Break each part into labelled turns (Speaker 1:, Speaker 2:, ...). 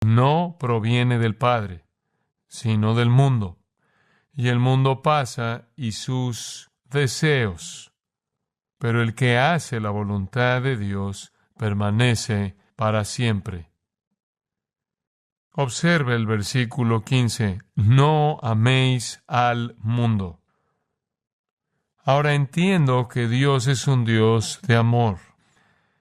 Speaker 1: no proviene del Padre, sino del mundo. Y el mundo pasa y sus deseos, pero el que hace la voluntad de Dios permanece para siempre. Observe el versículo 15. No améis al mundo. Ahora entiendo que Dios es un Dios de amor.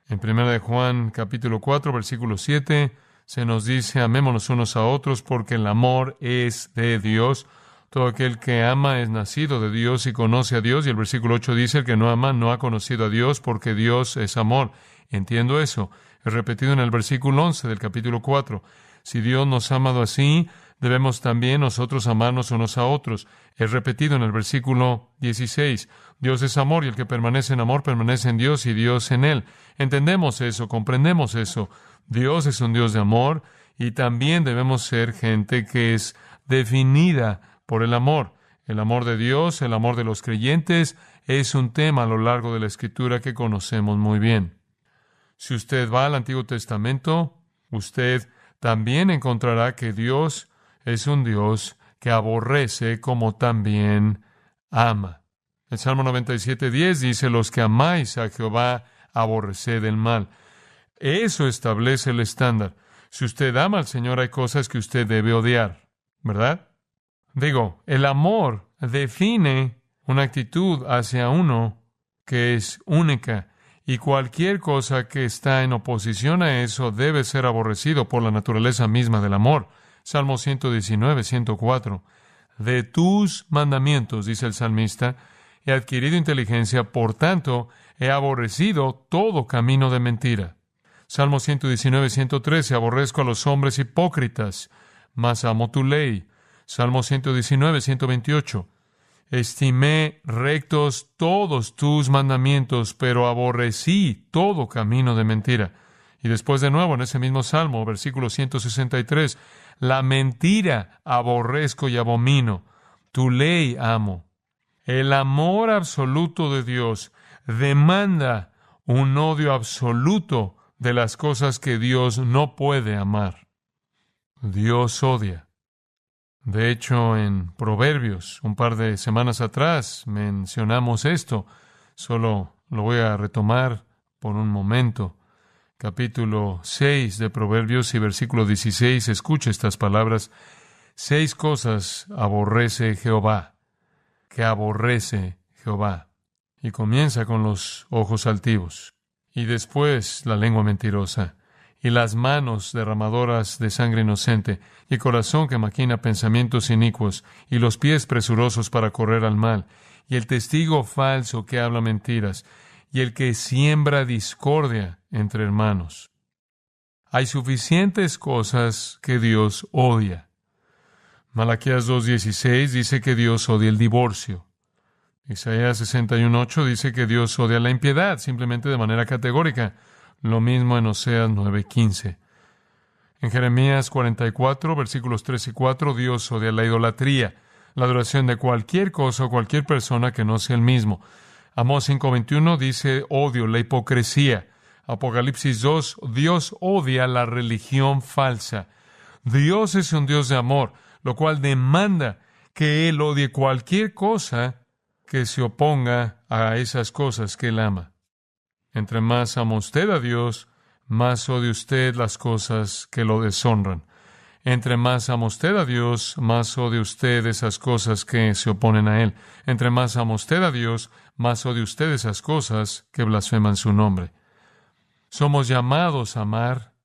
Speaker 1: En 1 de Juan, capítulo 4, versículo 7, se nos dice, amémonos unos a otros porque el amor es de Dios. Todo aquel que ama es nacido de Dios y conoce a Dios. Y el versículo 8 dice, el que no ama no ha conocido a Dios porque Dios es amor. Entiendo eso. Es repetido en el versículo 11 del capítulo 4. Si Dios nos ha amado así, debemos también nosotros amarnos unos a otros. Es repetido en el versículo 16. Dios es amor y el que permanece en amor permanece en Dios y Dios en él. Entendemos eso, comprendemos eso. Dios es un Dios de amor y también debemos ser gente que es definida por el amor. El amor de Dios, el amor de los creyentes, es un tema a lo largo de la Escritura que conocemos muy bien. Si usted va al Antiguo Testamento, usted también encontrará que Dios es un Dios que aborrece como también ama. El Salmo 97:10 dice, los que amáis a Jehová, aborreced el mal. Eso establece el estándar. Si usted ama al Señor, hay cosas que usted debe odiar, ¿verdad? Digo, el amor define una actitud hacia uno que es única. Y cualquier cosa que está en oposición a eso debe ser aborrecido por la naturaleza misma del amor. Salmo 119:104. De tus mandamientos, dice el salmista, he adquirido inteligencia, por tanto, he aborrecido todo camino de mentira. Salmo 119:113. Aborrezco a los hombres hipócritas, mas amo tu ley. Salmo 119:128. Estimé rectos todos tus mandamientos, pero aborrecí todo camino de mentira. Y después de nuevo en ese mismo Salmo, versículo 163, la mentira aborrezco y abomino, tu ley amo. El amor absoluto de Dios demanda un odio absoluto de las cosas que Dios no puede amar. Dios odia. De hecho, en Proverbios, un par de semanas atrás, mencionamos esto. Solo lo voy a retomar por un momento. Capítulo 6 de Proverbios y versículo 16, escucha estas palabras. 6 cosas aborrece Jehová, que aborrece Jehová. Y comienza con los ojos altivos. Y después la lengua mentirosa. Y las manos derramadoras de sangre inocente, y corazón que maquina pensamientos inicuos, y los pies presurosos para correr al mal, y el testigo falso que habla mentiras, y el que siembra discordia entre hermanos. Hay suficientes cosas que Dios odia. Malaquías 2:16 dice que Dios odia el divorcio. Isaías 61:8 dice que Dios odia la impiedad, simplemente de manera categórica. Lo mismo en Oseas 9:15. En Jeremías 44, versículos 3 y 4, Dios odia la idolatría, la adoración de cualquier cosa o cualquier persona que no sea el mismo. Amós 5:21 dice odio la hipocresía. Apocalipsis 2, Dios odia la religión falsa. Dios es un Dios de amor, lo cual demanda que Él odie cualquier cosa que se oponga a esas cosas que Él ama. Entre más ama usted a Dios, más odia usted las cosas que lo deshonran. Entre más ama usted a Dios, más odia usted esas cosas que se oponen a Él. Entre más ama usted a Dios, más odia usted esas cosas que blasfeman su nombre. Somos llamados a amar,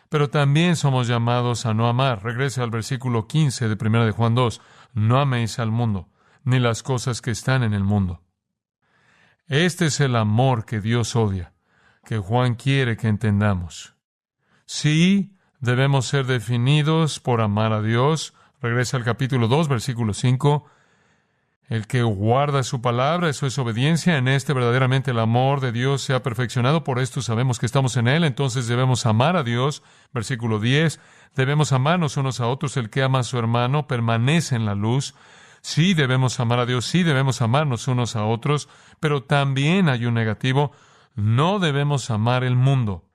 Speaker 1: pero también somos llamados a no amar. Regrese al versículo 15 de 1 de Juan 2. No améis al mundo, ni las cosas que están en el mundo. Este es el amor que Dios odia, que Juan quiere que entendamos. Sí, debemos ser definidos por amar a Dios. Regresa al capítulo 2, versículo 5. El que guarda su palabra, eso es obediencia. En este verdaderamente el amor de Dios se ha perfeccionado. Por esto sabemos que estamos en Él. Entonces debemos amar a Dios. Versículo 10. Debemos amarnos unos a otros. El que ama a su hermano permanece en la luz. Sí, debemos amar a Dios, sí, debemos amarnos unos a otros, pero también hay un negativo. No debemos amar el mundo.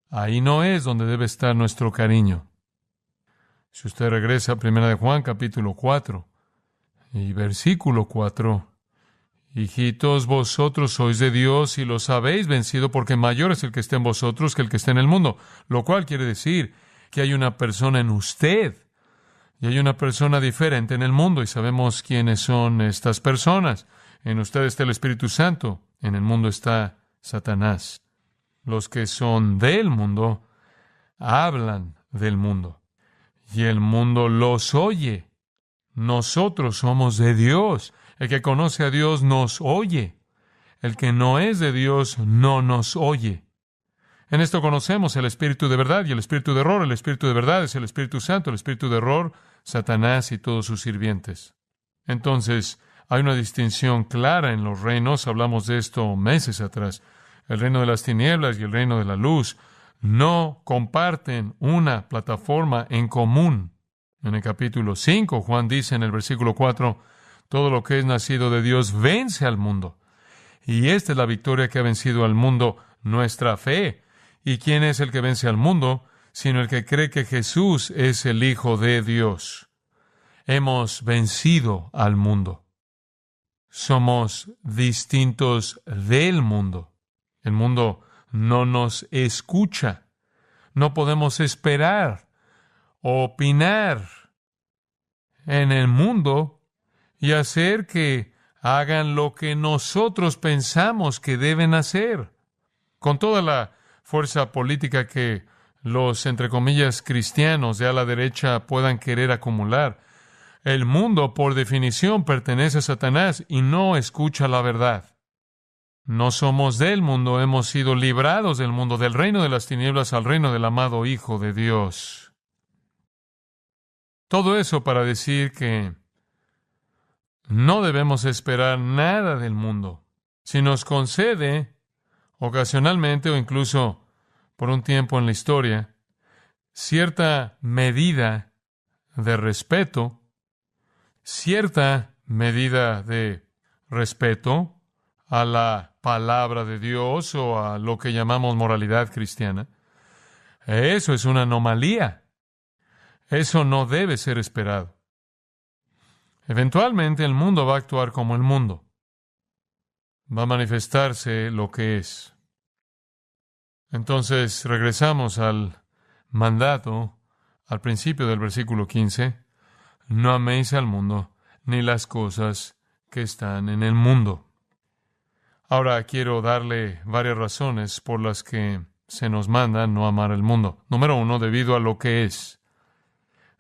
Speaker 1: Ahí no es donde debe estar nuestro cariño. Si usted regresa a 1 de Juan, capítulo 4, y versículo 4, hijitos, vosotros sois de Dios y los habéis vencido, porque mayor es el que está en vosotros que el que está en el mundo. Lo cual quiere decir que hay una persona en usted y hay una persona diferente en el mundo, y sabemos quiénes son estas personas. En usted está el Espíritu Santo, en el mundo está Satanás. Los que son del mundo hablan del mundo, y el mundo los oye. Nosotros somos de Dios. El que conoce a Dios nos oye. El que no es de Dios no nos oye. En esto conocemos el espíritu de verdad y el espíritu de error. El espíritu de verdad es el Espíritu Santo, el espíritu de error, Satanás y todos sus sirvientes. Entonces, hay una distinción clara en los reinos. Hablamos de esto meses atrás. El reino de las tinieblas y el reino de la luz no comparten una plataforma en común. En el capítulo 5, Juan dice en el versículo 4, todo lo que es nacido de Dios vence al mundo. Y esta es la victoria que ha vencido al mundo, nuestra fe. ¿Y quién es el que vence al mundo? Sino el que cree que Jesús es el Hijo de Dios. Hemos vencido al mundo. Somos distintos del mundo. El mundo no nos escucha. No podemos esperar o opinar en el mundo y hacer que hagan lo que nosotros pensamos que deben hacer. Con toda la fuerza política que los, entre comillas, cristianos de a la derecha puedan querer acumular, el mundo, por definición, pertenece a Satanás y no escucha la verdad. No somos del mundo, hemos sido librados del mundo, del reino de las tinieblas al reino del amado Hijo de Dios. Todo eso para decir que no debemos esperar nada del mundo. Si nos concede, ocasionalmente o incluso por un tiempo en la historia, cierta medida de respeto, a la palabra de Dios o a lo que llamamos moralidad cristiana, eso es una anomalía. Eso no debe ser esperado. Eventualmente el mundo va a actuar como el mundo. Va a manifestarse lo que es. Entonces regresamos al mandato, al principio del versículo 15. No améis al mundo, ni las cosas que están en el mundo. Ahora quiero darle varias razones por las que se nos manda no amar al mundo. Número 1, debido a lo que es.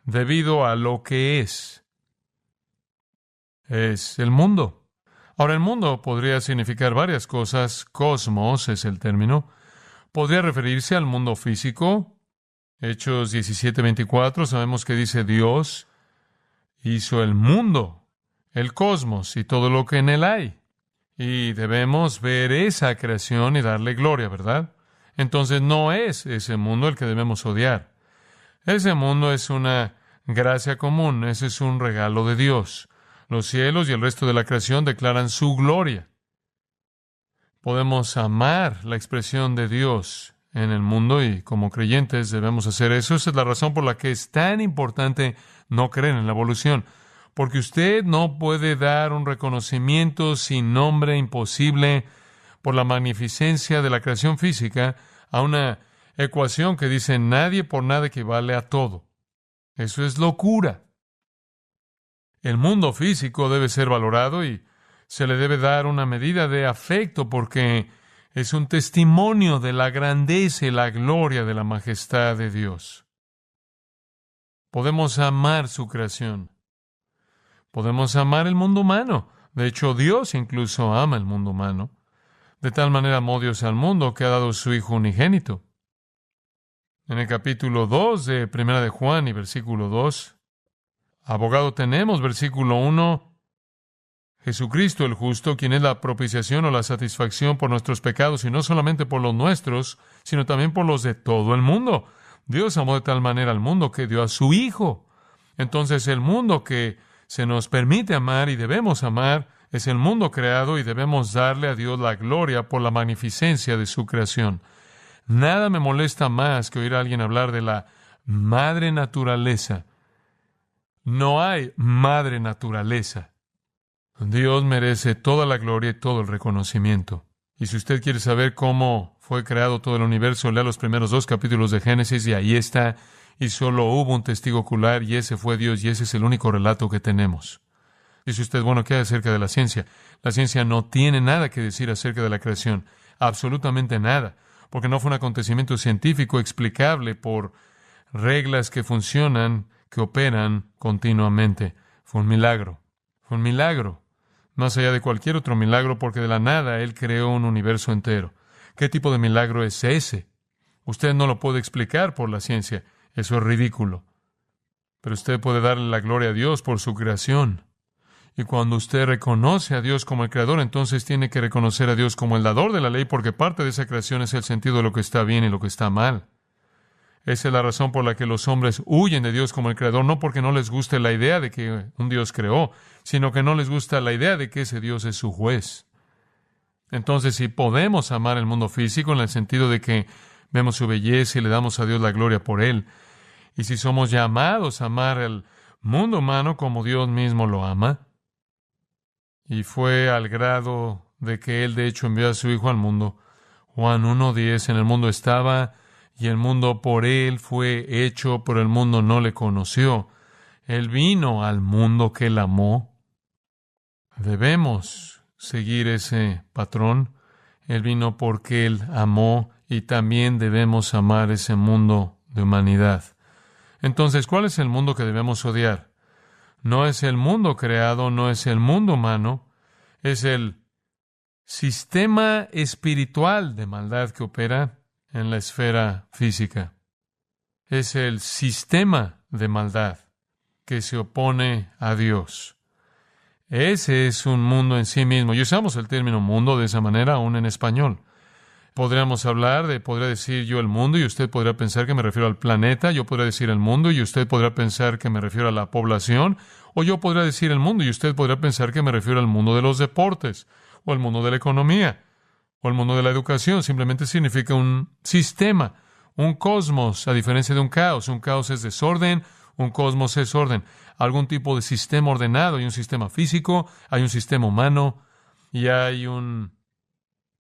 Speaker 1: Debido a lo que es el mundo. Ahora, el mundo podría significar varias cosas. Cosmos es el término. Podría referirse al mundo físico. Hechos 17:24, sabemos que dice Dios hizo el mundo, el cosmos y todo lo que en él hay. Y debemos ver esa creación y darle gloria, ¿verdad? Entonces no es ese mundo el que debemos odiar. Ese mundo es una gracia común, ese es un regalo de Dios. Los cielos y el resto de la creación declaran su gloria. Podemos amar la expresión de Dios en el mundo y como creyentes debemos hacer eso. Esa es la razón por la que es tan importante no creer en la evolución. Porque usted no puede dar un reconocimiento sin nombre imposible por la magnificencia de la creación física a una ecuación que dice nadie por nada equivale a todo. Eso es locura. El mundo físico debe ser valorado y se le debe dar una medida de afecto porque es un testimonio de la grandeza y la gloria de la majestad de Dios. Podemos amar su creación. Podemos amar el mundo humano. De hecho, Dios incluso ama el mundo humano. De tal manera amó Dios al mundo que ha dado su Hijo unigénito. En el capítulo 2 de 1 de Juan y versículo 2, abogado tenemos, versículo 1, Jesucristo el justo, quien es la propiciación o la satisfacción por nuestros pecados, y no solamente por los nuestros, sino también por los de todo el mundo. Dios amó de tal manera al mundo que dio a su Hijo. Entonces el mundo que se nos permite amar y debemos amar es el mundo creado y debemos darle a Dios la gloria por la magnificencia de su creación. Nada me molesta más que oír a alguien hablar de la madre naturaleza No hay madre naturaleza. Dios merece toda la gloria y todo el reconocimiento. Y si usted quiere saber cómo fue creado todo el universo, lea los primeros 2 capítulos de Génesis y ahí está. Y solo hubo un testigo ocular y ese fue Dios y ese es el único relato que tenemos. Dice usted, bueno, ¿qué hay acerca de la ciencia? La ciencia no tiene nada que decir acerca de la creación. Absolutamente nada. Porque no fue un acontecimiento científico explicable por reglas que funcionan, que operan continuamente. Fue un milagro. Fue un milagro. Más allá de cualquier otro milagro, porque de la nada Él creó un universo entero. ¿Qué tipo de milagro es ese? Usted no lo puede explicar por la ciencia. Eso es ridículo. Pero usted puede darle la gloria a Dios por su creación. Y cuando usted reconoce a Dios como el creador, entonces tiene que reconocer a Dios como el dador de la ley, porque parte de esa creación es el sentido de lo que está bien y lo que está mal. Esa es la razón por la que los hombres huyen de Dios como el creador, no porque no les guste la idea de que un Dios creó, sino que no les gusta la idea de que ese Dios es su juez. Entonces, si podemos amar el mundo físico en el sentido de que vemos su belleza y le damos a Dios la gloria por él, y si somos llamados a amar el mundo humano como Dios mismo lo ama, y fue al grado de que Él de hecho envió a su Hijo al mundo. Juan 1:10, en el mundo estaba, y el mundo por Él fue hecho, pero el mundo no le conoció. Él vino al mundo que Él amó. Debemos seguir ese patrón. Él vino porque Él amó, y también debemos amar ese mundo de humanidad. Entonces, ¿cuál es el mundo que debemos odiar? No es el mundo creado, no es el mundo humano, es el sistema espiritual de maldad que opera en la esfera física. Es el sistema de maldad que se opone a Dios. Ese es un mundo en sí mismo. Y usamos el término mundo de esa manera aún en español. Podría decir yo el mundo y usted podría pensar que me refiero al planeta, yo podría decir el mundo y usted podrá pensar que me refiero a la población, o yo podría decir el mundo y usted podrá pensar que me refiero al mundo de los deportes, o al mundo de la economía, o al mundo de la educación. Simplemente significa un sistema, un cosmos, a diferencia de un caos. Un caos es desorden, un cosmos es orden. Algún tipo de sistema ordenado. Hay un sistema físico, hay un sistema humano y hay un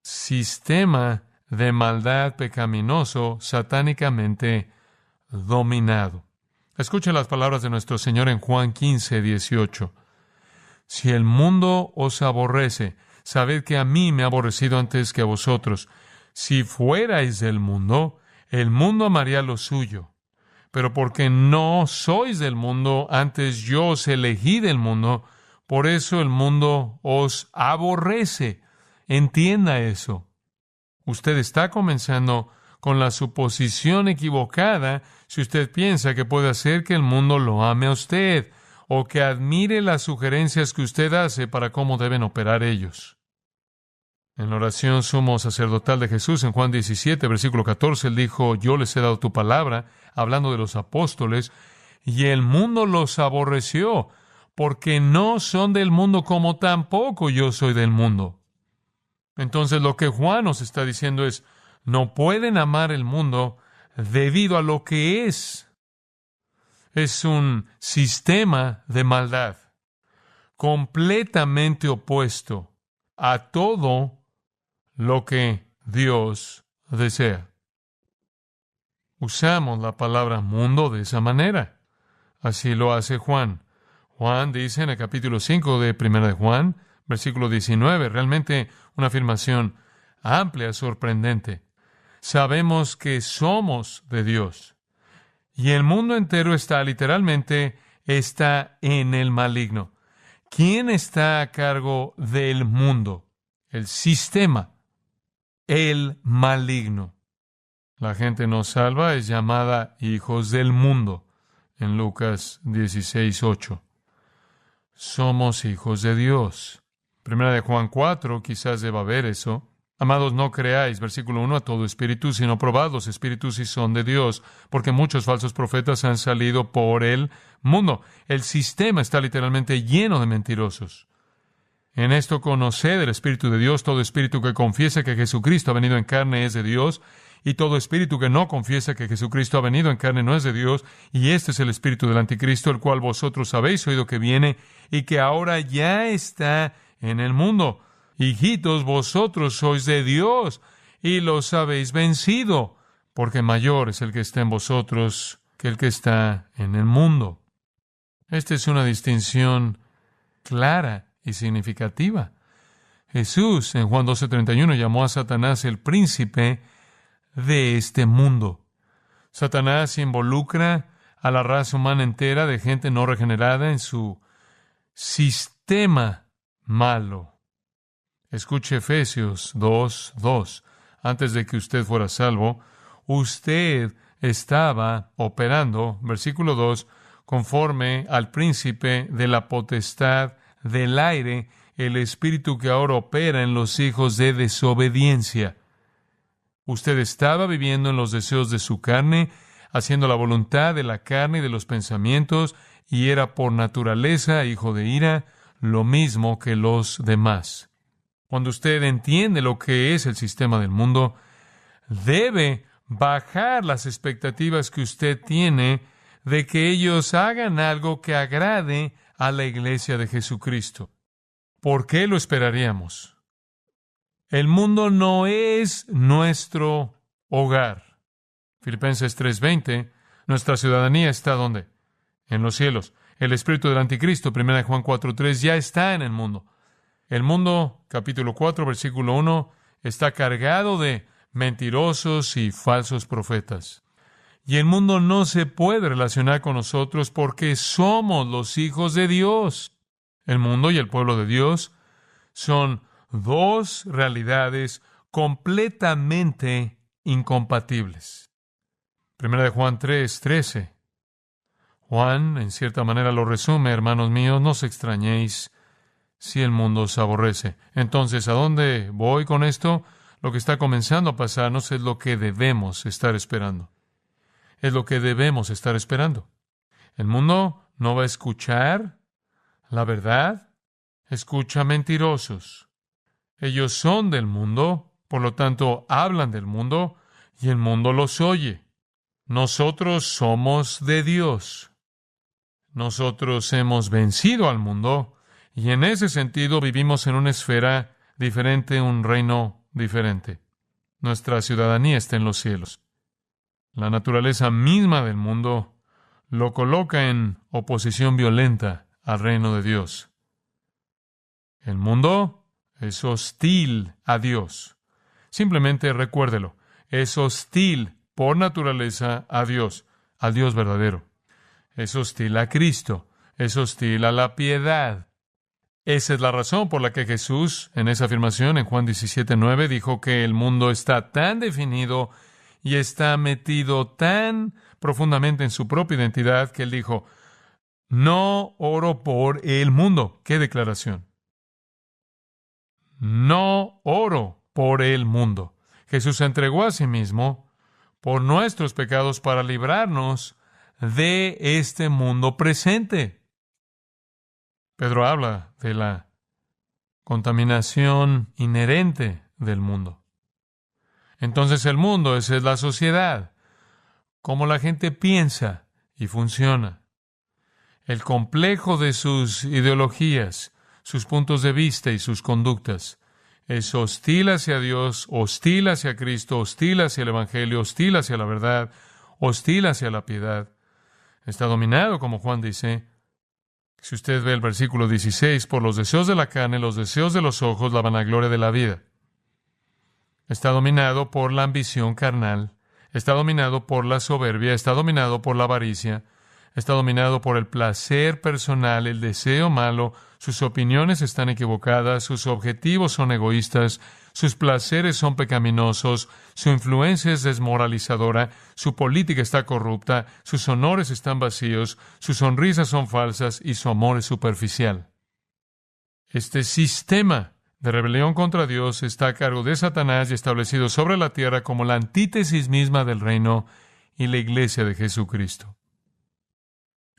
Speaker 1: sistema de maldad pecaminoso, satánicamente dominado. Escuchen las palabras de nuestro Señor en Juan 15:18. Si el mundo os aborrece, sabed que a mí me ha aborrecido antes que a vosotros. Si fuerais del mundo, el mundo amaría lo suyo. Pero porque no sois del mundo, antes yo os elegí del mundo, por eso el mundo os aborrece. Entienda eso. Usted está comenzando con la suposición equivocada si usted piensa que puede hacer que el mundo lo ame a usted o que admire las sugerencias que usted hace para cómo deben operar ellos. En la oración sumo sacerdotal de Jesús, en Juan 17, versículo 14, Él dijo, yo les he dado tu palabra, hablando de los apóstoles, y el mundo los aborreció, porque no son del mundo como tampoco yo soy del mundo. Entonces lo que Juan nos está diciendo es, no pueden amar el mundo debido a lo que es. Es un sistema de maldad completamente opuesto a todo lo que Dios desea. Usamos la palabra mundo de esa manera. Así lo hace Juan. Juan dice en el capítulo 5 de 1 de Juan, versículo 19, realmente una afirmación amplia, sorprendente. Sabemos que somos de Dios. Y el mundo entero está en el maligno. ¿Quién está a cargo del mundo? El sistema, el maligno. La gente no salva es llamada hijos del mundo en Lucas 16:8. Somos hijos de Dios. Primera de Juan 4, quizás deba ver eso. Amados, no creáis, versículo 1, a todo espíritu, sino probad los espíritus si son de Dios, porque muchos falsos profetas han salido por el mundo. El sistema está literalmente lleno de mentirosos. En esto conoced el Espíritu de Dios, todo espíritu que confiese que Jesucristo ha venido en carne es de Dios, y todo espíritu que no confiesa que Jesucristo ha venido en carne no es de Dios, y este es el espíritu del anticristo, el cual vosotros habéis oído que viene y que ahora ya está en el mundo. Hijitos, vosotros sois de Dios y los habéis vencido, porque mayor es el que está en vosotros que el que está en el mundo. Esta es una distinción clara y significativa. Jesús, en Juan 12:31, llamó a Satanás el príncipe de este mundo. Satanás involucra a la raza humana entera de gente no regenerada en su sistema malo. Escuche Efesios 2:2. Antes de que usted fuera salvo, usted estaba operando, versículo 2, conforme al príncipe de la potestad del aire, el espíritu que ahora opera en los hijos de desobediencia. Usted estaba viviendo en los deseos de su carne, haciendo la voluntad de la carne y de los pensamientos, y era por naturaleza hijo de ira, lo mismo que los demás. Cuando usted entiende lo que es el sistema del mundo, debe bajar las expectativas que usted tiene de que ellos hagan algo que agrade a la iglesia de Jesucristo. ¿Por qué lo esperaríamos? El mundo no es nuestro hogar. Filipenses 3:20, nuestra ciudadanía está ¿dónde? En los cielos. El espíritu del anticristo, 1 Juan 4:3, ya está en el mundo. El mundo, capítulo 4, versículo 1, está cargado de mentirosos y falsos profetas. Y el mundo no se puede relacionar con nosotros porque somos los hijos de Dios. El mundo y el pueblo de Dios son dos realidades completamente incompatibles. 1 Juan 3:13. Juan, en cierta manera, lo resume: hermanos míos, no os extrañéis si el mundo os aborrece. Entonces, ¿a dónde voy con esto? Lo que está comenzando a pasarnos es lo que debemos estar esperando. Es lo que debemos estar esperando. El mundo no va a escuchar la verdad. Escucha mentirosos. Ellos son del mundo, por lo tanto hablan del mundo, y el mundo los oye. Nosotros somos de Dios. Nosotros hemos vencido al mundo, y en ese sentido vivimos en una esfera diferente, un reino diferente. Nuestra ciudadanía está en los cielos. La naturaleza misma del mundo lo coloca en oposición violenta al reino de Dios. El mundo es hostil a Dios. Simplemente recuérdelo. Es hostil por naturaleza a Dios, al Dios verdadero. Es hostil a Cristo. Es hostil a la piedad. Esa es la razón por la que Jesús, en esa afirmación en Juan 17:9, dijo que el mundo está tan definido y está metido tan profundamente en su propia identidad que él dijo: no oro por el mundo. ¡Qué declaración! No oro por el mundo. Jesús se entregó a sí mismo por nuestros pecados para librarnos de este mundo presente. Pedro habla de la contaminación inherente del mundo. Entonces el mundo, esa es la sociedad, cómo la gente piensa y funciona. El complejo de sus ideologías, sus puntos de vista y sus conductas. Es hostil hacia Dios, hostil hacia Cristo, hostil hacia el Evangelio, hostil hacia la verdad, hostil hacia la piedad. Está dominado, como Juan dice, si usted ve el versículo 16, por los deseos de la carne, los deseos de los ojos, la vanagloria de la vida. Está dominado por la ambición carnal, está dominado por la soberbia, está dominado por la avaricia, está dominado por el placer personal, el deseo malo, sus opiniones están equivocadas, sus objetivos son egoístas, sus placeres son pecaminosos, su influencia es desmoralizadora, su política está corrupta, sus honores están vacíos, sus sonrisas son falsas y su amor es superficial. Este sistema de rebelión contra Dios está a cargo de Satanás y establecido sobre la tierra como la antítesis misma del reino y la iglesia de Jesucristo.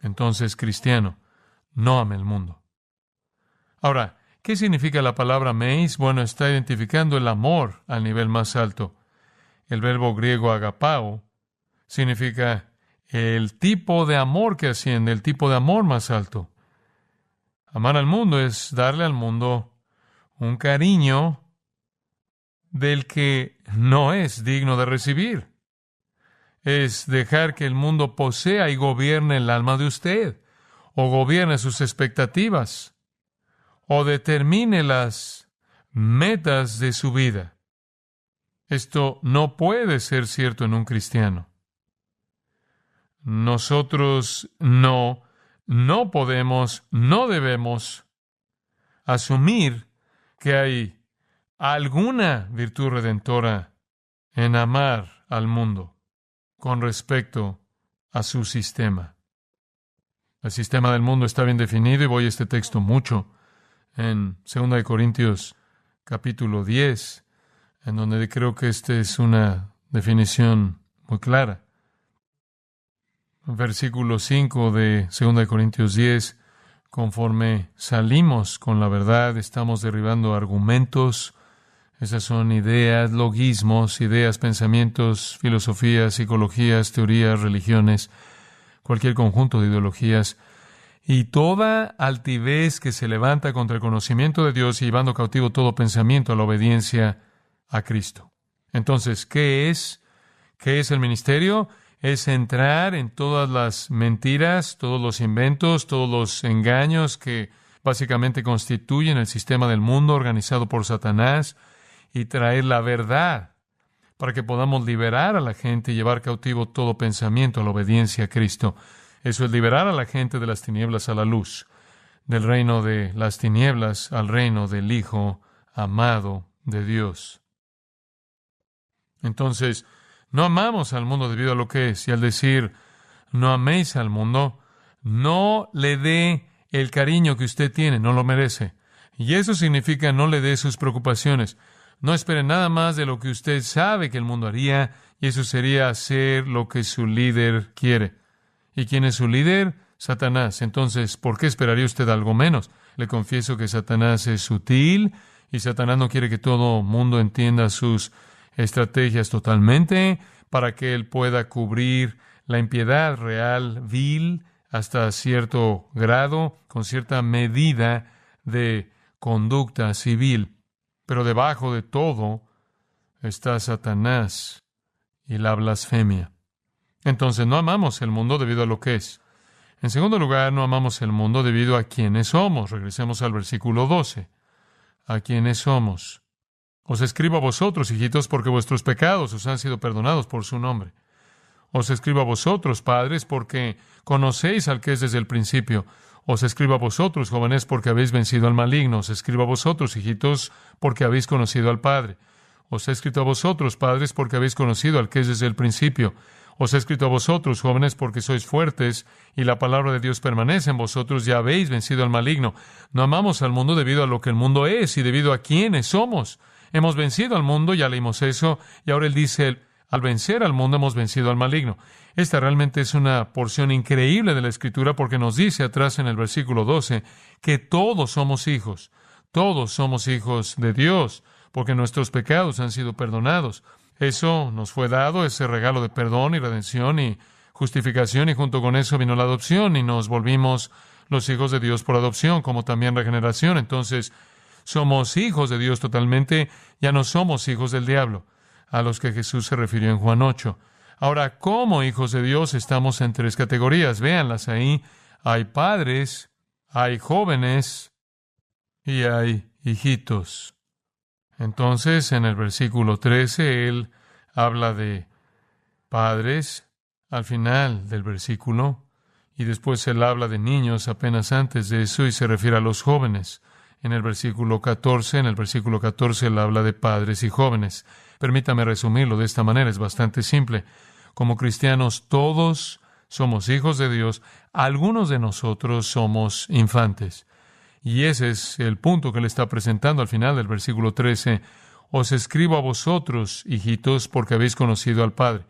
Speaker 1: Entonces, cristiano, no ame el mundo. Ahora, ¿qué significa la palabra améis? Bueno, está identificando el amor al nivel más alto. el verbo griego agapao, significa el tipo de amor que asciende, el tipo de amor más alto. Amar al mundo es darle al mundo un cariño del que no es digno de recibir. Es dejar que el mundo posea y gobierne el alma de usted, o gobierne sus expectativas, o determine las metas de su vida. Esto no puede ser cierto en un cristiano. Nosotros no podemos, no debemos asumir que hay alguna virtud redentora en amar al mundo con respecto a su sistema. El sistema del mundo está bien definido y voy a este texto mucho en 2 Corintios capítulo 10, en donde creo que esta es una definición muy clara. Versículo 5 de 2 Corintios 10, conforme salimos con la verdad, estamos derribando argumentos. Esas son ideas, logismos, ideas, pensamientos, filosofías, psicologías, teorías, religiones, cualquier conjunto de ideologías, y toda altivez que se levanta contra el conocimiento de Dios y llevando cautivo todo pensamiento a la obediencia a Cristo. Entonces, ¿qué es? ¿Qué es el ministerio? Es entrar en todas las mentiras, todos los inventos, todos los engaños que básicamente constituyen el sistema del mundo organizado por Satanás y traer la verdad para que podamos liberar a la gente y llevar cautivo todo pensamiento a la obediencia a Cristo. Eso es liberar a la gente de las tinieblas a la luz, del reino de las tinieblas al reino del Hijo amado de Dios. Entonces, no amamos al mundo debido a lo que es, y al decir, no améis al mundo, no le dé el cariño que usted tiene, no lo merece. Y eso significa no le dé sus preocupaciones. No espere nada más de lo que usted sabe que el mundo haría, y eso sería hacer lo que su líder quiere. ¿Y quién es su líder? Satanás. Entonces, ¿por qué esperaría usted algo menos? Le confieso que Satanás es sutil, y Satanás no quiere que todo mundo entienda sus estrategias totalmente para que él pueda cubrir la impiedad real, vil, hasta cierto grado, con cierta medida de conducta civil. Pero debajo de todo está Satanás y la blasfemia. Entonces no amamos el mundo debido a lo que es. En segundo lugar, no amamos el mundo debido a quienes somos. Regresemos al versículo 12. ¿A quienes somos? Os escribo a vosotros, hijitos, porque vuestros pecados os han sido perdonados por su nombre. Os escribo a vosotros, padres, porque conocéis al que es desde el principio. Os escribo a vosotros, jóvenes, porque habéis vencido al maligno. Os escribo a vosotros, hijitos, porque habéis conocido al Padre. Os he escrito a vosotros, padres, porque habéis conocido al que es desde el principio. Os he escrito a vosotros, jóvenes, porque sois fuertes, y la palabra de Dios permanece en vosotros, y habéis vencido al maligno. No amamos al mundo debido a lo que el mundo es, y debido a quiénes somos. Hemos vencido al mundo, ya leímos eso, y ahora él dice, al vencer al mundo hemos vencido al maligno. Esta realmente es una porción increíble de la Escritura porque nos dice atrás en el versículo 12 que todos somos hijos de Dios, porque nuestros pecados han sido perdonados. Eso nos fue dado, ese regalo de perdón y redención y justificación, y junto con eso vino la adopción y nos volvimos los hijos de Dios por adopción, como también regeneración. Entonces, somos hijos de Dios totalmente, ya no somos hijos del diablo, a los que Jesús se refirió en Juan 8. Ahora, como hijos de Dios, estamos en tres categorías. Véanlas ahí. Hay padres, hay jóvenes y hay hijitos. Entonces, en el versículo 13, él habla de padres al final del versículo, y después él habla de niños apenas antes de eso y se refiere a los jóvenes. En el versículo 14, él habla de padres y jóvenes. Permítame resumirlo de esta manera, es bastante simple. Como cristianos, todos somos hijos de Dios, algunos de nosotros somos infantes. Y ese es el punto que él está presentando al final del versículo 13. Os escribo a vosotros, hijitos, porque habéis conocido al Padre.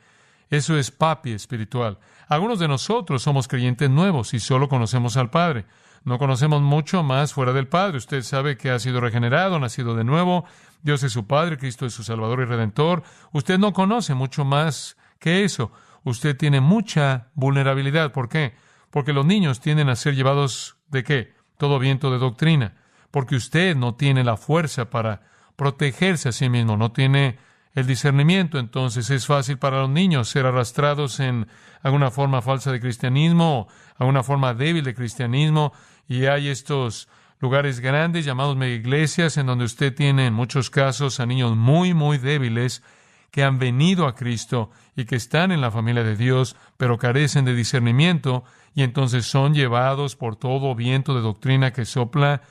Speaker 1: Eso es papi espiritual. Algunos de nosotros somos creyentes nuevos y solo conocemos al Padre. No conocemos mucho más fuera del Padre. Usted sabe que ha sido regenerado, nacido de nuevo, Dios es su Padre, Cristo es su Salvador y Redentor. Usted no conoce mucho más que eso. Usted tiene mucha vulnerabilidad. ¿Por qué? Porque los niños tienden a ser llevados ¿de qué? Todo viento de doctrina. Porque usted no tiene la fuerza para protegerse a sí mismo, no tiene el discernimiento. Entonces es fácil para los niños ser arrastrados en alguna forma falsa de cristianismo, alguna forma débil de cristianismo, y hay estos lugares grandes llamados megaiglesias en donde usted tiene en muchos casos a niños muy, muy débiles que han venido a Cristo y que están en la familia de Dios, pero carecen de discernimiento, y entonces son llevados por todo viento de doctrina que sopla,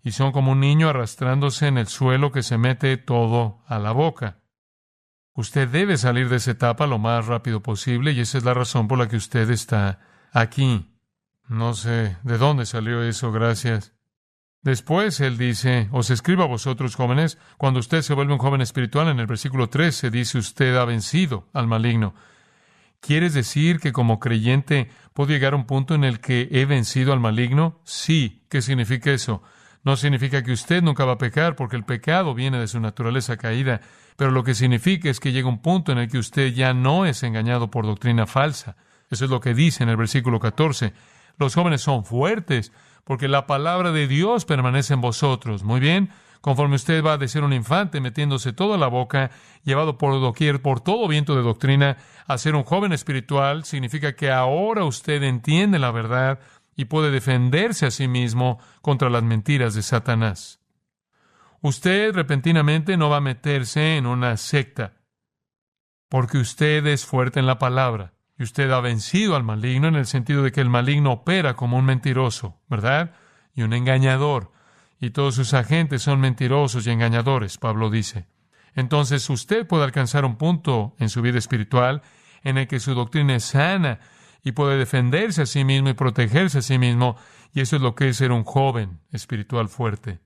Speaker 1: y son como un niño arrastrándose en el suelo que se mete todo a la boca. Usted debe salir de esa etapa lo más rápido posible, y esa es la razón por la que usted está aquí. No sé de dónde salió eso, gracias. Después él dice, os escribo a vosotros jóvenes, cuando usted se vuelve un joven espiritual, en el versículo 13 dice, usted ha vencido al maligno. ¿Quieres decir que como creyente puedo llegar a un punto en el que he vencido al maligno? Sí. ¿Qué significa eso? No significa que usted nunca va a pecar, porque el pecado viene de su naturaleza caída, pero lo que significa es que llega un punto en el que usted ya no es engañado por doctrina falsa. Eso es lo que dice en el versículo 14. Los jóvenes son fuertes, porque la palabra de Dios permanece en vosotros. Muy bien, conforme usted va de ser un infante, metiéndose toda la boca, llevado por doquier, por todo viento de doctrina, a ser un joven espiritual, significa que ahora usted entiende la verdad y puede defenderse a sí mismo contra las mentiras de Satanás. Usted repentinamente no va a meterse en una secta, porque usted es fuerte en la palabra. Y usted ha vencido al maligno en el sentido de que el maligno opera como un mentiroso, ¿verdad? Y un engañador. Y todos sus agentes son mentirosos y engañadores, Pablo dice. Entonces usted puede alcanzar un punto en su vida espiritual en el que su doctrina es sana y puede defenderse a sí mismo y protegerse a sí mismo. Y eso es lo que es ser un joven espiritual fuerte.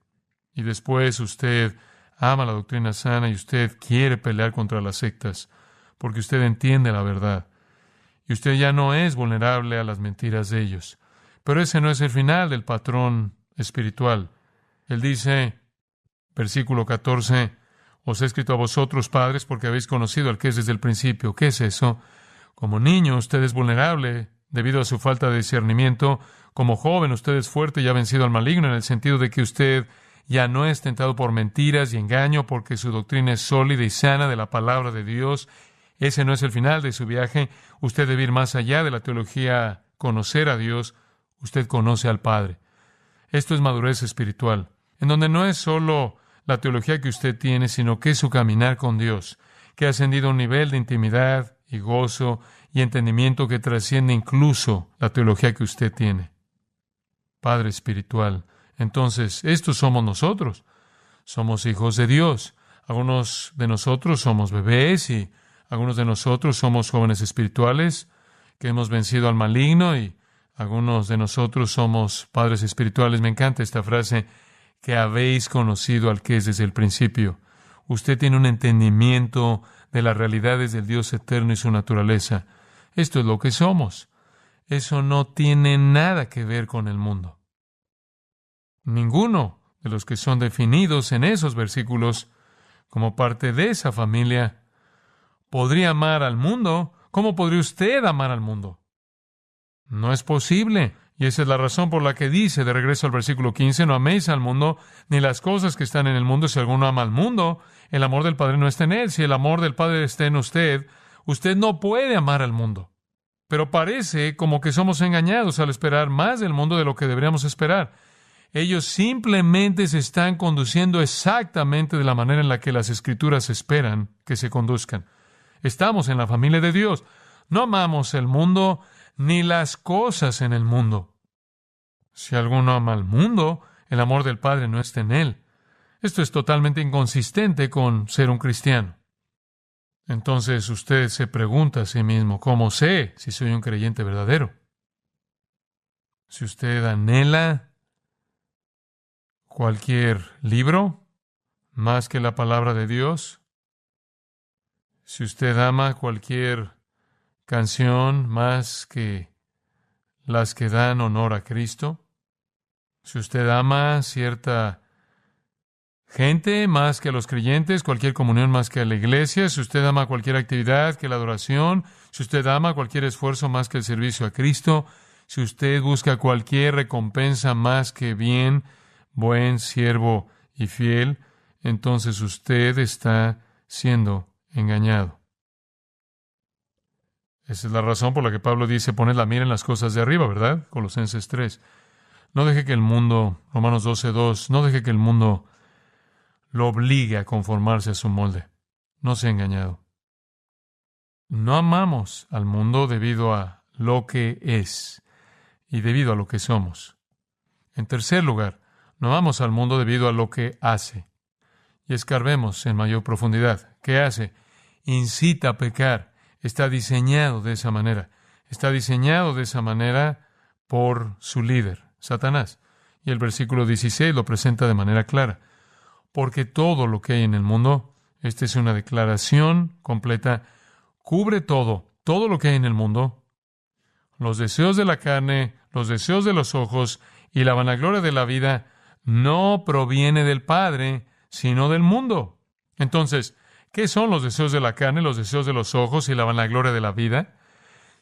Speaker 1: Y después usted ama la doctrina sana y usted quiere pelear contra las sectas porque usted entiende la verdad. Y usted ya no es vulnerable a las mentiras de ellos. Pero ese no es el final del patrón espiritual. Él dice, versículo 14, os he escrito a vosotros, padres, porque habéis conocido al que es desde el principio. ¿Qué es eso? Como niño, usted es vulnerable debido a su falta de discernimiento. Como joven, usted es fuerte y ha vencido al maligno en el sentido de que usted ya no es tentado por mentiras y engaño porque su doctrina es sólida y sana de la palabra de Dios. Ese no es el final de su viaje. Usted debe ir más allá de la teología, conocer a Dios. Usted conoce al Padre. Esto es madurez espiritual, en donde no es solo la teología que usted tiene, sino que es su caminar con Dios, que ha ascendido a un nivel de intimidad y gozo y entendimiento que trasciende incluso la teología que usted tiene. Padre espiritual. Entonces, estos somos nosotros. Somos hijos de Dios. Algunos de nosotros somos bebés y algunos de nosotros somos jóvenes espirituales que hemos vencido al maligno y algunos de nosotros somos padres espirituales. Me encanta esta frase, que habéis conocido al que es desde el principio. Usted tiene un entendimiento de las realidades del Dios eterno y su naturaleza. Esto es lo que somos. Eso no tiene nada que ver con el mundo. Ninguno de los que son definidos en esos versículos como parte de esa familia podría amar al mundo. ¿Cómo podría usted amar al mundo? No es posible. Y esa es la razón por la que dice, de regreso al versículo 15, no améis al mundo, ni las cosas que están en el mundo. Si alguno ama al mundo, el amor del Padre no está en él. Si el amor del Padre está en usted, usted no puede amar al mundo. Pero parece como que somos engañados al esperar más del mundo de lo que deberíamos esperar. Ellos simplemente se están conduciendo exactamente de la manera en la que las Escrituras esperan que se conduzcan. Estamos en la familia de Dios. No amamos el mundo ni las cosas en el mundo. Si alguno ama al mundo, el amor del Padre no está en él. Esto es totalmente inconsistente con ser un cristiano. Entonces usted se pregunta a sí mismo, ¿cómo sé si soy un creyente verdadero? Si usted anhela cualquier libro más que la palabra de Dios, si usted ama cualquier canción más que las que dan honor a Cristo, si usted ama cierta gente más que a los creyentes, cualquier comunión más que a la iglesia, si usted ama cualquier actividad que la adoración, si usted ama cualquier esfuerzo más que el servicio a Cristo, si usted busca cualquier recompensa más que bien, buen siervo y fiel, entonces usted está siendo engañado. Esa es la razón por la que Pablo dice, poned la mira en las cosas de arriba, ¿verdad? Colosenses 3. No deje que el mundo, Romanos 12:2, no deje que el mundo lo obligue a conformarse a su molde. No sea engañado. No amamos al mundo debido a lo que es y debido a lo que somos. En tercer lugar, no amamos al mundo debido a lo que hace. Y escarbemos en mayor profundidad. ¿Qué hace? Incita a pecar. Está diseñado de esa manera. Está diseñado de esa manera por su líder, Satanás. Y el versículo 16 lo presenta de manera clara. Porque todo lo que hay en el mundo, esta es una declaración completa, cubre todo lo que hay en el mundo, los deseos de la carne, los deseos de los ojos y la vanagloria de la vida, no proviene del Padre, sino del mundo. Entonces, ¿qué son los deseos de la carne, los deseos de los ojos y la vanagloria de la vida?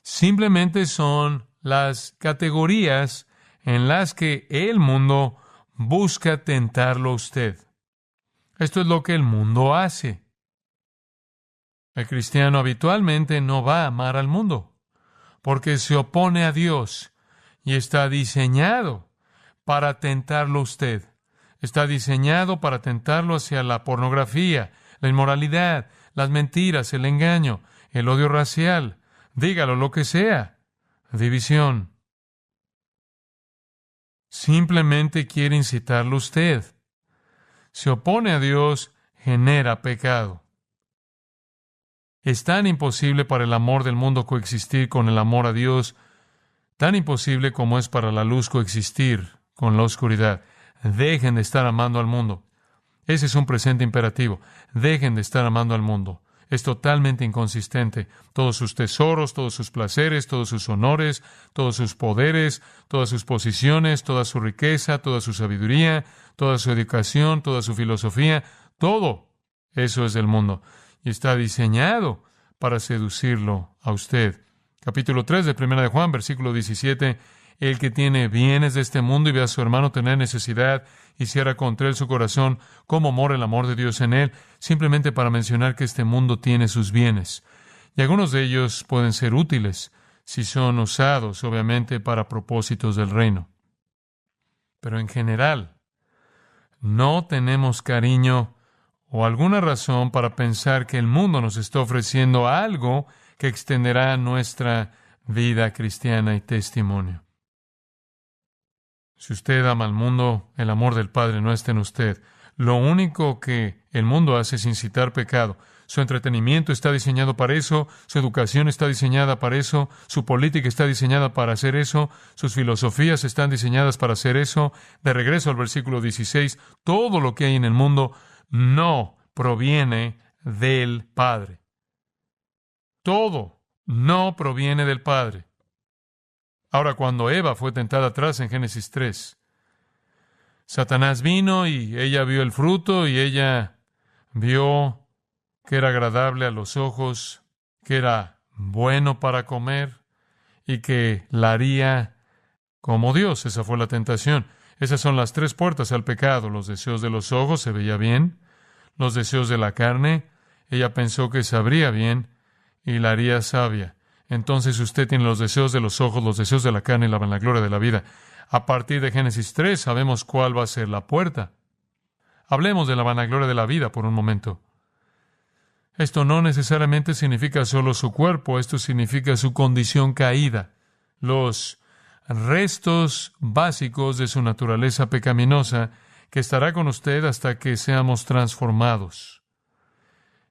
Speaker 1: Simplemente son las categorías en las que el mundo busca tentarlo a usted. Esto es lo que el mundo hace. El cristiano habitualmente no va a amar al mundo, porque se opone a Dios y está diseñado para tentarlo a usted. Está diseñado para tentarlo hacia la pornografía, la inmoralidad, las mentiras, el engaño, el odio racial, dígalo lo que sea, división. Simplemente quiere incitarlo a usted. Se opone a Dios, genera pecado. Es tan imposible para el amor del mundo coexistir con el amor a Dios, tan imposible como es para la luz coexistir con la oscuridad. Dejen de estar amando al mundo. Ese es un presente imperativo. Dejen de estar amando al mundo. Es totalmente inconsistente. Todos sus tesoros, todos sus placeres, todos sus honores, todos sus poderes, todas sus posiciones, toda su riqueza, toda su sabiduría, toda su educación, toda su filosofía, todo eso es del mundo. Y está diseñado para seducirlo a usted. Capítulo 3 de 1 de Juan, versículo 17. El que tiene bienes de este mundo y ve a su hermano tener necesidad y cierra contra él su corazón, ¿cómo mora el amor de Dios en él? Simplemente para mencionar que este mundo tiene sus bienes. Y algunos de ellos pueden ser útiles si son usados, obviamente, para propósitos del reino. Pero en general, no tenemos cariño o alguna razón para pensar que el mundo nos está ofreciendo algo que extenderá nuestra vida cristiana y testimonio. Si usted ama al mundo, el amor del Padre no está en usted. Lo único que el mundo hace es incitar pecado. Su entretenimiento está diseñado para eso, su educación está diseñada para eso, su política está diseñada para hacer eso, sus filosofías están diseñadas para hacer eso. De regreso al versículo 16, todo lo que hay en el mundo no proviene del Padre. Todo no proviene del Padre. Ahora, cuando Eva fue tentada atrás en Génesis 3, Satanás vino y ella vio el fruto y ella vio que era agradable a los ojos, que era bueno para comer y que la haría como Dios. Esa fue la tentación. Esas son las tres puertas al pecado. Los deseos de los ojos, se veía bien. Los deseos de la carne, ella pensó que sabría bien y la haría sabia. Entonces usted tiene los deseos de los ojos, los deseos de la carne y la vanagloria de la vida. A partir de Génesis 3 sabemos cuál va a ser la puerta. Hablemos de la vanagloria de la vida por un momento. Esto no necesariamente significa solo su cuerpo, esto significa su condición caída. Los restos básicos de su naturaleza pecaminosa que estará con usted hasta que seamos transformados.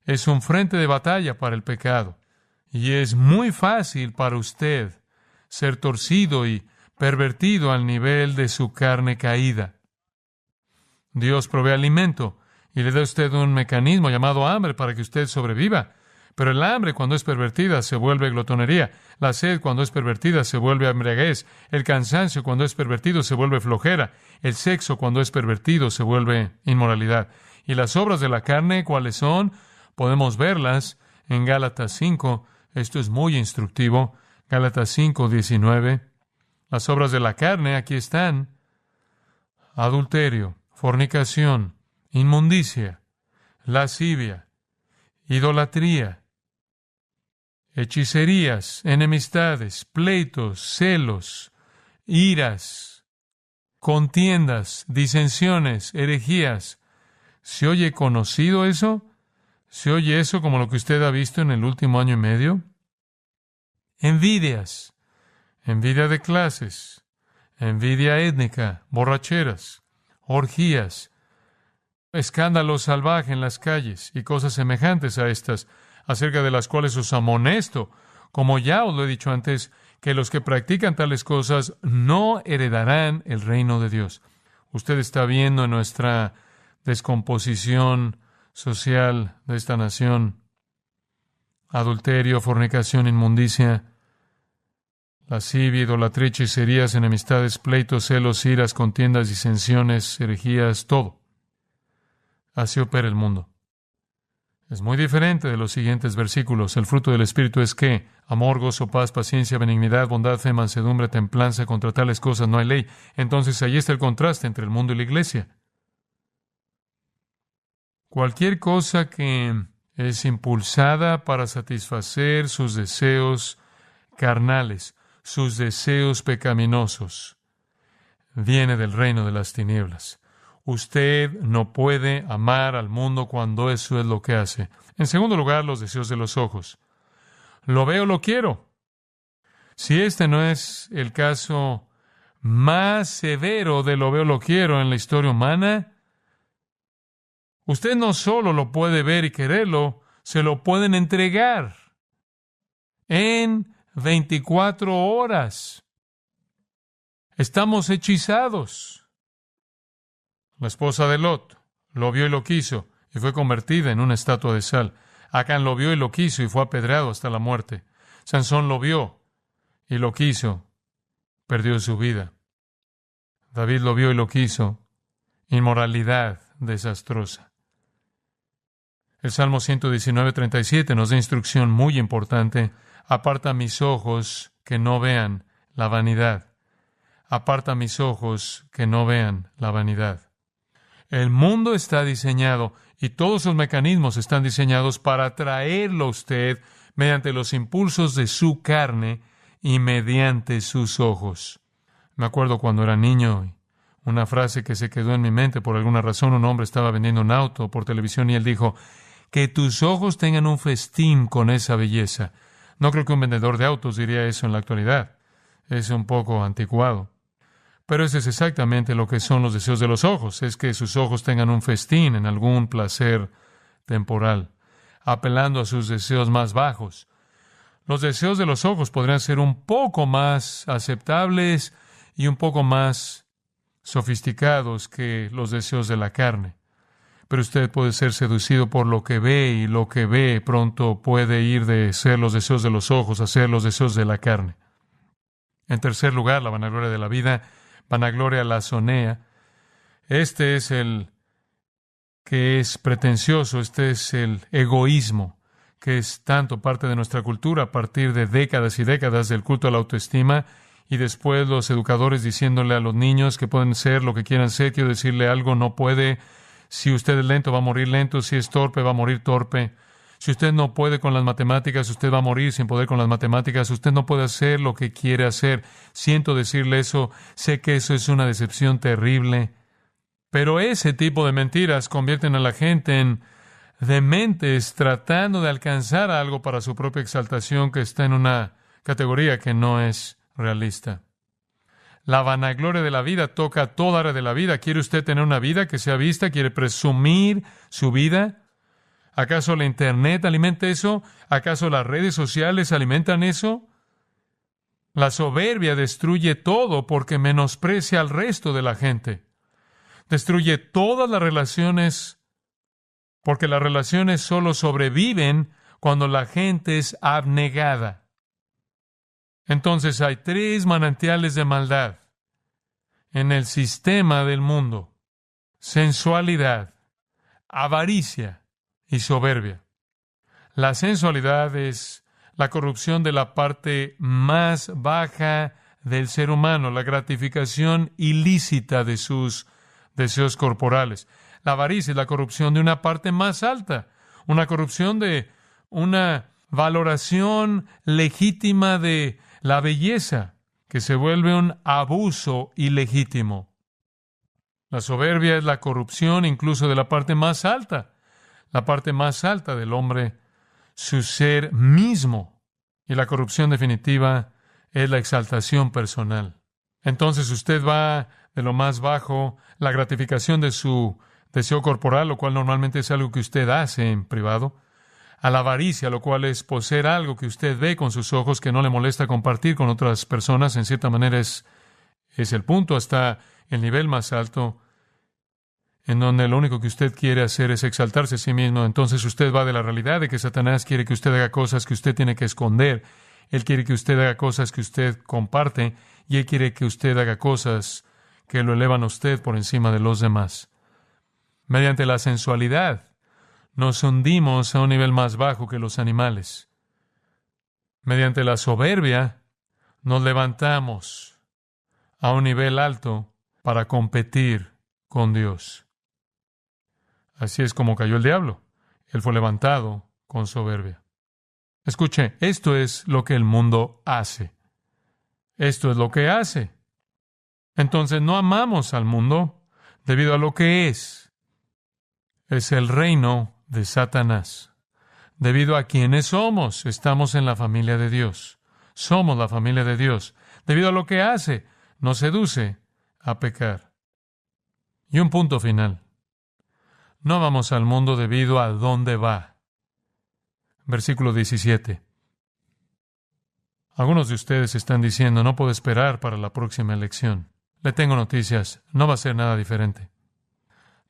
Speaker 1: Es un frente de batalla para el pecado. Y es muy fácil para usted ser torcido y pervertido al nivel de su carne caída. Dios provee alimento y le da a usted un mecanismo llamado hambre para que usted sobreviva. Pero el hambre, cuando es pervertida, se vuelve glotonería. La sed, cuando es pervertida, se vuelve embriaguez. El cansancio, cuando es pervertido, se vuelve flojera. El sexo, cuando es pervertido, se vuelve inmoralidad. Y las obras de la carne, ¿cuáles son? Podemos verlas en Gálatas 5. Esto es muy instructivo. Gálatas 5:19. Las obras de la carne, aquí están: adulterio, fornicación, inmundicia, lascivia, idolatría, hechicerías, enemistades, pleitos, celos, iras, contiendas, disensiones, herejías. ¿Se oye conocido eso? ¿Se oye eso como lo que usted ha visto en el último año y medio? Envidias, envidia de clases, envidia étnica, borracheras, orgías, escándalo salvaje en las calles y cosas semejantes a estas, acerca de las cuales os amonesto, como ya os lo he dicho antes, que los que practican tales cosas no heredarán el reino de Dios. Usted está viendo en nuestra descomposición social de esta nación: adulterio, fornicación, inmundicia, lascivia, idolatría, hechicerías, enemistades, pleitos, celos, iras, contiendas, disensiones, herejías, todo. Así opera el mundo. Es muy diferente de los siguientes versículos. El fruto del Espíritu es ¿qué? Amor, gozo, paz, paciencia, benignidad, bondad, fe, mansedumbre, templanza. Contra tales cosas no hay ley. Entonces ahí está el contraste entre el mundo y la iglesia. Cualquier cosa que es impulsada para satisfacer sus deseos carnales, sus deseos pecaminosos, viene del reino de las tinieblas. Usted no puede amar al mundo cuando eso es lo que hace. En segundo lugar, los deseos de los ojos. Lo veo, lo quiero. Si este no es el caso más severo de lo veo, lo quiero en la historia humana, usted no solo lo puede ver y quererlo, se lo pueden entregar en 24 horas. Estamos hechizados. La esposa de Lot lo vio y lo quiso, y fue convertida en una estatua de sal. Acán lo vio y lo quiso, y fue apedreado hasta la muerte. Sansón lo vio y lo quiso, perdió su vida. David lo vio y lo quiso, inmoralidad desastrosa. El Salmo 119:37 nos da instrucción muy importante: aparta mis ojos que no vean la vanidad. Aparta mis ojos que no vean la vanidad. El mundo está diseñado y todos sus mecanismos están diseñados para atraerlo a usted mediante los impulsos de su carne y mediante sus ojos. Me acuerdo cuando era niño, una frase que se quedó en mi mente por alguna razón. Un hombre estaba vendiendo un auto por televisión y él dijo: que tus ojos tengan un festín con esa belleza. No creo que un vendedor de autos diría eso en la actualidad. Es un poco anticuado. Pero eso es exactamente lo que son los deseos de los ojos. Es que sus ojos tengan un festín en algún placer temporal, apelando a sus deseos más bajos. Los deseos de los ojos podrían ser un poco más aceptables y un poco más sofisticados que los deseos de la carne. Pero usted puede ser seducido por lo que ve, y lo que ve pronto puede ir de ser los deseos de los ojos a ser los deseos de la carne. En tercer lugar, la vanagloria de la vida, vanagloria lasonea. Este es el que es pretencioso, este es el egoísmo, que es tanto parte de nuestra cultura a partir de décadas y décadas del culto a la autoestima, y después los educadores diciéndole a los niños que pueden ser lo que quieran ser. Quiero decirle algo: no puede. Si usted es lento, va a morir lento. Si es torpe, va a morir torpe. Si usted no puede con las matemáticas, usted va a morir sin poder con las matemáticas. Usted no puede hacer lo que quiere hacer. Siento decirle eso. Sé que eso es una decepción terrible. Pero ese tipo de mentiras convierten a la gente en dementes tratando de alcanzar algo para su propia exaltación, que está en una categoría que no es realista. La vanagloria de la vida toca toda área de la vida. ¿Quiere usted tener una vida que sea vista? ¿Quiere presumir su vida? ¿Acaso la Internet alimenta eso? ¿Acaso las redes sociales alimentan eso? La soberbia destruye todo porque menosprecia al resto de la gente. Destruye todas las relaciones porque las relaciones solo sobreviven cuando la gente es abnegada. Entonces hay 3 manantiales de maldad en el sistema del mundo: sensualidad, avaricia y soberbia. La sensualidad es la corrupción de la parte más baja del ser humano, la gratificación ilícita de sus deseos corporales. La avaricia es la corrupción de una parte más alta, una corrupción de una valoración legítima de la belleza, que se vuelve un abuso ilegítimo. La soberbia es la corrupción incluso de la parte más alta del hombre, su ser mismo. Y la corrupción definitiva es la exaltación personal. Entonces usted va de lo más bajo, la gratificación de su deseo corporal, lo cual normalmente es algo que usted hace en privado, a la avaricia, lo cual es poseer algo que usted ve con sus ojos que no le molesta compartir con otras personas. En cierta manera es el punto, hasta el nivel más alto, en donde lo único que usted quiere hacer es exaltarse a sí mismo. Entonces usted va de la realidad de que Satanás quiere que usted haga cosas que usted tiene que esconder. Él quiere que usted haga cosas que usted comparte, y Él quiere que usted haga cosas que lo elevan a usted por encima de los demás. Mediante la sensualidad, nos hundimos a un nivel más bajo que los animales. Mediante la soberbia, nos levantamos a un nivel alto para competir con Dios. Así es como cayó el diablo. Él fue levantado con soberbia. Escuche, esto es lo que el mundo hace. Esto es lo que hace. Entonces no amamos al mundo debido a lo que es. Es el reino de Satanás. Debido a quienes somos, estamos en la familia de Dios. Somos la familia de Dios. Debido a lo que hace, nos seduce a pecar. Y un punto final. No amamos al mundo debido a dónde va. Versículo 17. Algunos de ustedes están diciendo, no puedo esperar para la próxima elección. Le tengo noticias, no va a ser nada diferente.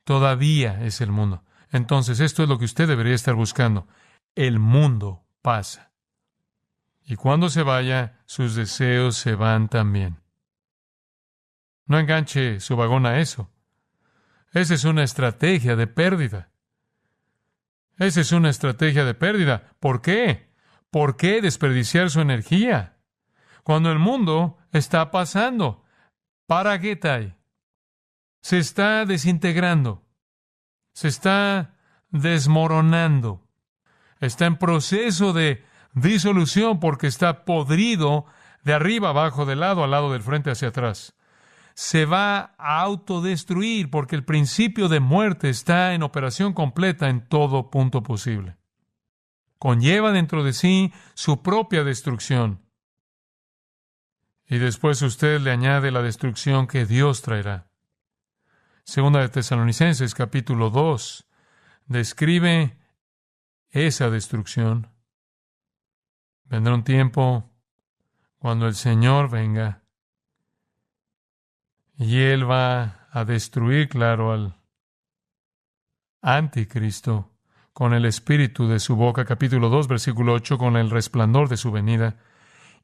Speaker 1: Todavía es el mundo. Entonces, esto es lo que usted debería estar buscando. El mundo pasa. Y cuando se vaya, sus deseos se van también. No enganche su vagón a eso. Esa es una estrategia de pérdida. Esa es una estrategia de pérdida. ¿Por qué? ¿Por qué desperdiciar su energía cuando el mundo está pasando? Paragetai. Se está desintegrando. Se está desmoronando. Está en proceso de disolución porque está podrido de arriba abajo, de lado a lado, del frente hacia atrás. Se va a autodestruir porque el principio de muerte está en operación completa en todo punto posible. Conlleva dentro de sí su propia destrucción. Y después usted le añade la destrucción que Dios traerá. Segunda de Tesalonicenses, capítulo 2, describe esa destrucción. Vendrá un tiempo cuando el Señor venga y Él va a destruir, claro, al anticristo con el espíritu de su boca. Capítulo 2, versículo 8, con el resplandor de su venida.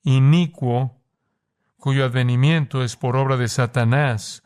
Speaker 1: Inicuo, cuyo advenimiento es por obra de Satanás.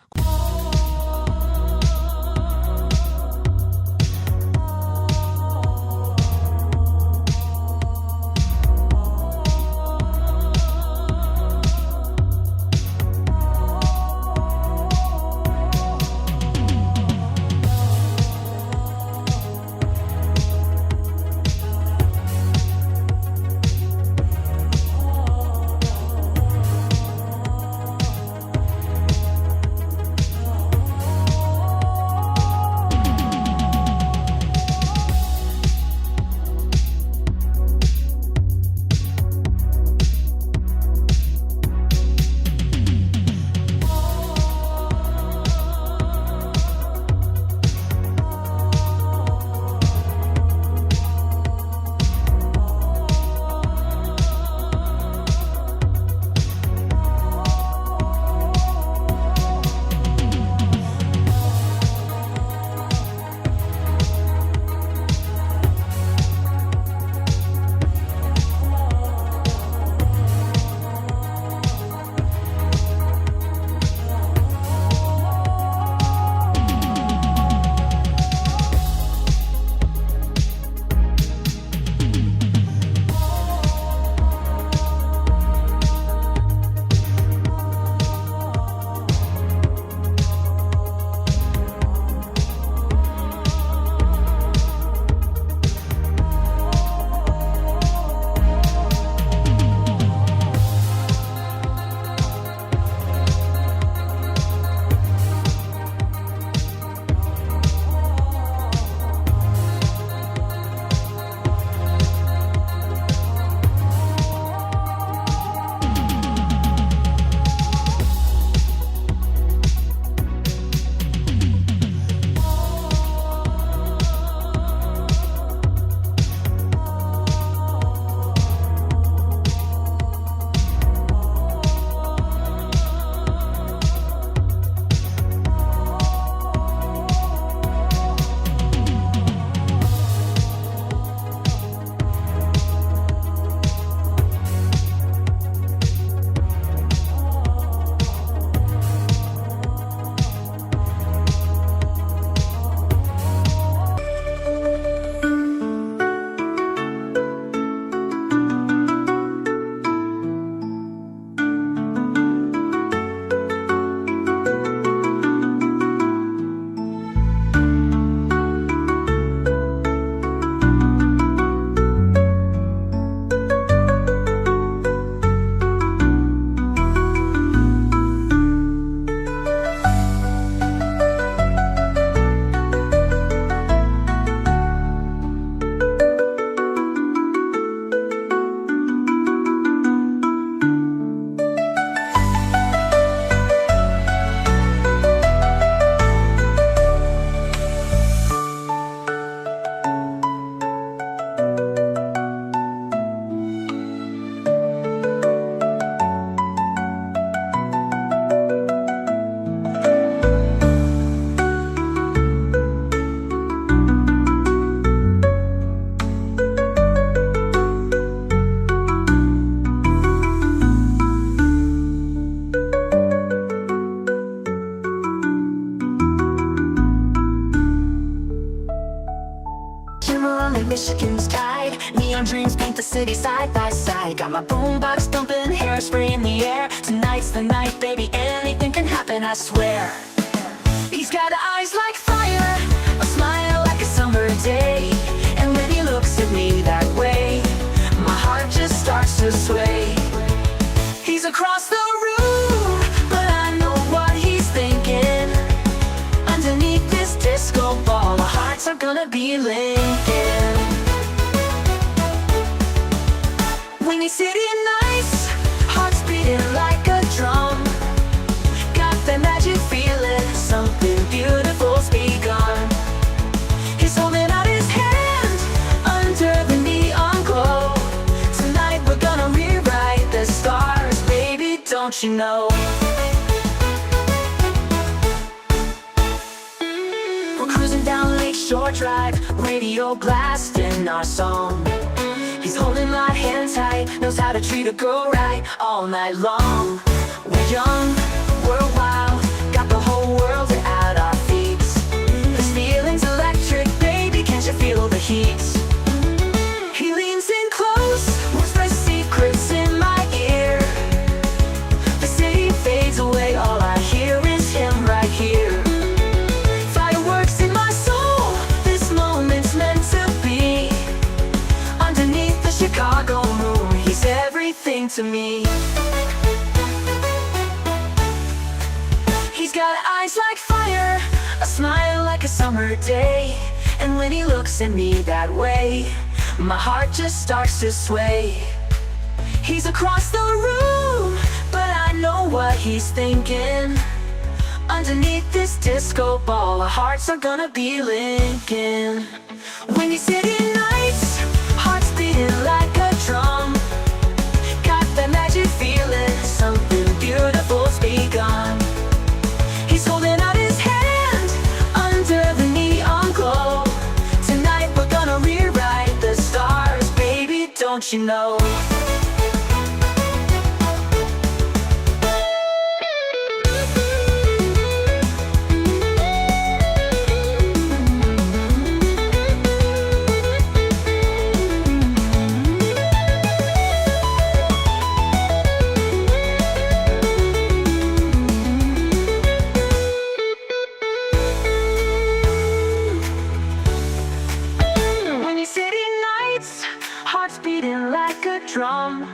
Speaker 2: Michigan's tide. Neon dreams paint the city side by side. Got my boombox thumping, hairspray in the air. Tonight's the night, baby, anything can happen, I swear. He's got eyes like fire, a smile like a summer day. And when he looks at me that way, my heart just starts to sway. He's across the room, but I know what he's thinking. Underneath this disco ball, our hearts are gonna be linking. When he's sitting nice, hearts beating like a drum. Got that magic feeling, something beautiful's begun. He's holding out his hand under the neon glow. Tonight we're gonna rewrite the stars, baby, don't you know? We're cruising down Lakeshore Drive, radio blasting our song. He's holding my hand tight, knows how to treat a girl right all night long. We're young, we're wild, got the whole world at our feet. This feeling's electric, baby, can't you feel the heat? He leans in close, whispers secrets in my ear. The city fades away, all I hear is him right here. Fireworks in my soul, this moment's meant to be. Underneath the Chicago moon, he's everything to me. He's got eyes like fire, a smile like a summer day. And when he looks at me that way, my heart just starts to sway. He's across the room, but I know what he's thinking. Underneath this disco ball, our hearts are gonna be linking. When he's sitting nights, hearts beating like a drum. Got that magic feeling, something beautiful's begun. He's holding out his hand under the neon glow. Tonight we're gonna rewrite the stars, baby, don't you know? When you're sitting nights, hearts beating like a drum.